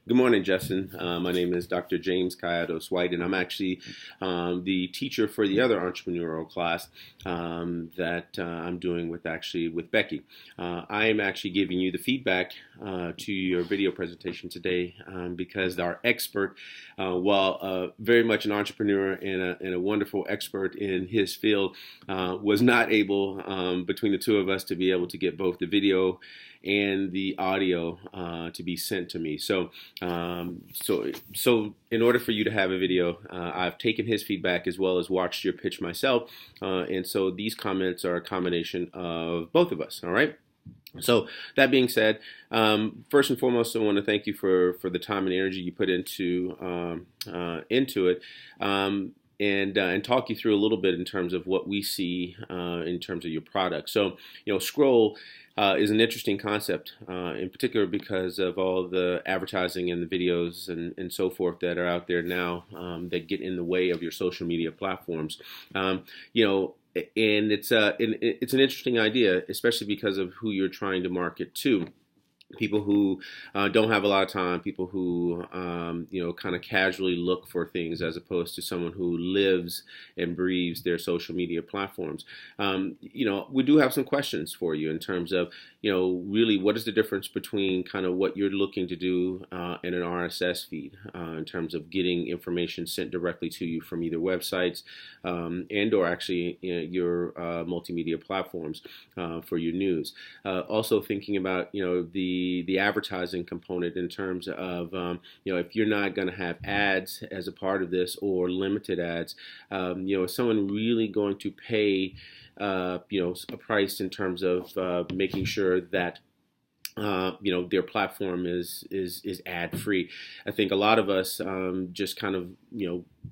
Good morning, Justin. My name is Dr. James Kayados White, and I'm actually the teacher for the other entrepreneurial class that I'm doing with Becky. I am actually giving you the feedback to your video presentation today because our expert, while very much an entrepreneur and a wonderful expert in his field, was not able between the two of us to be able to get both the video and the audio to be sent to me. So in order for you to have a video, I've taken his feedback as well as watched your pitch myself, and so these comments are a combination of both of us. All right. So that being said, first and foremost, I want to thank you for the time and energy you put into it. And talk you through a little bit in terms of what we see in terms of your product. So, Scroll is an interesting concept, in particular because of all the advertising and the videos and so forth that are out there now that get in the way of your social media platforms. And it's an interesting idea, especially because of who you're trying to market to. People who don't have a lot of time, people who kind of casually look for things, as opposed to someone who lives and breathes their social media platforms. We do have some questions for you in terms of really what is the difference between kind of what you're looking to do in an RSS feed in terms of getting information sent directly to you from either websites and or actually your multimedia platforms for your news. Also thinking about the advertising component in terms of if you're not going to have ads as a part of this or limited ads, is someone really going to pay a price in terms of making sure that their platform is ad free. I think a lot of us just kind of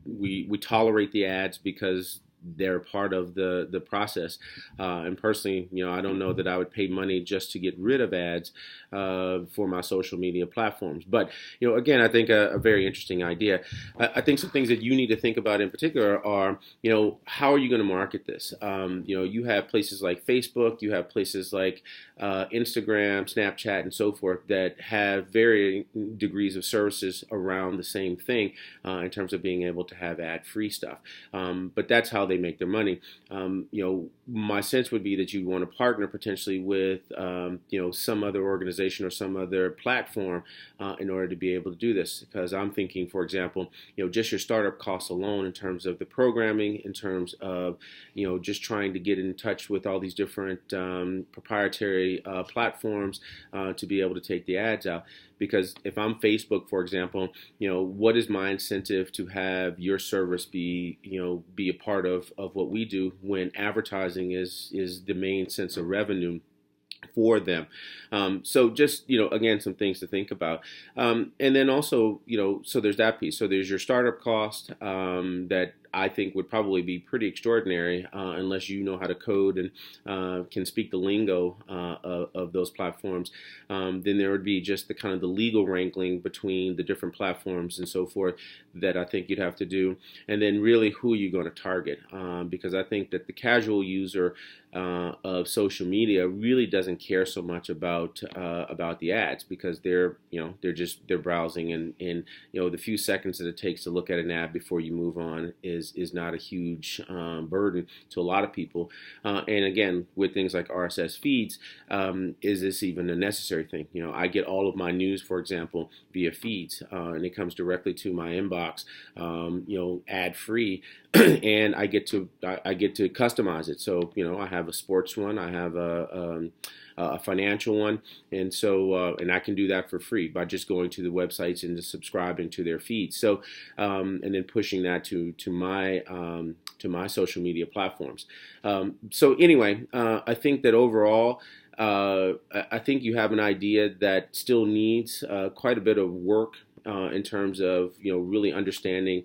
we tolerate the ads because they're part of the process. And personally, I don't know that I would pay money just to get rid of ads for my social media platforms. But, again, I think a very interesting idea. I think some things that you need to think about in particular are, how are you going to market this? You have places like Facebook, you have places like Instagram, Snapchat, and so forth that have varying degrees of services around the same thing in terms of being able to have ad-free stuff. But that's how they make their money. My sense would be that you want to partner potentially with, some other organization or some other platform in order to be able to do this. Because I'm thinking, for example, just your startup costs alone in terms of the programming, in terms of, just trying to get in touch with all these different proprietary platforms to be able to take the ads out. Because if I'm Facebook, for example, what is my incentive to have your service be a part of what we do when advertising is the main sense of revenue for them? So just, again, some things to think about. And then also, so there's that piece. So there's your startup cost that I think would probably be pretty extraordinary unless you know how to code and can speak the lingo of those platforms. Then there would be just the kind of the legal wrangling between the different platforms and so forth that I think you'd have to do. And then really who you're going to target, because I think that the casual user of social media really doesn't care so much about the ads, because they're browsing, and the few seconds that it takes to look at an ad before you move on is not a huge burden to a lot of people. And again, with things like RSS feeds, is this even a necessary thing? I get all of my news, for example, via feeds, and it comes directly to my inbox, ad free, and I get to customize it. So I have a sports one, I have a financial one, and so and I can do that for free by just going to the websites and just subscribing to their feeds. So and then pushing that to my social media platforms. So anyway, I think that overall, I think you have an idea that still needs quite a bit of work in terms of really understanding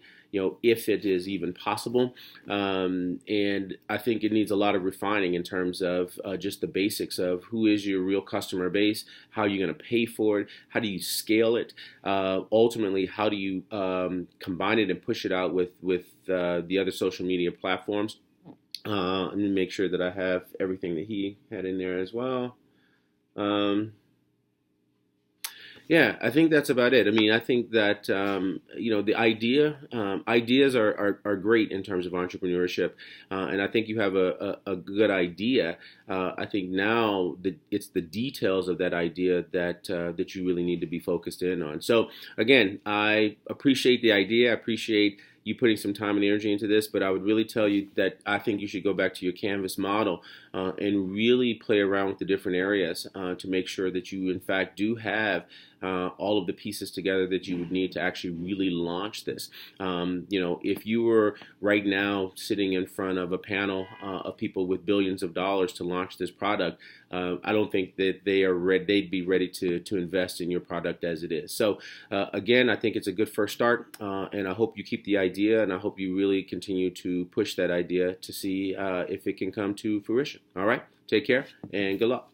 if it is even possible. And I think it needs a lot of refining in terms of just the basics of who is your real customer base, how are you going to pay for it, how do you scale it, ultimately how do you combine it and push it out with the other social media platforms. Let me make sure that I have everything that he had in there as well. Yeah, I think that's about it. I mean, I think that the ideas are great in terms of entrepreneurship, and I think you have a good idea. I think now that it's the details of that idea that you really need to be focused in on. So again, I appreciate the idea. I appreciate you putting some time and energy into this, but I would really tell you that I think you should go back to your Canvas model and really play around with the different areas to make sure that you, in fact, do have all of the pieces together that you would need to actually really launch this. If you were right now sitting in front of a panel of people with billions of dollars to launch this product, I don't think that they'd be ready to invest in your product as it is. So again, I think it's a good first start, and I hope you keep the idea, and I hope you really continue to push that idea to see if it can come to fruition. All right, take care and good luck.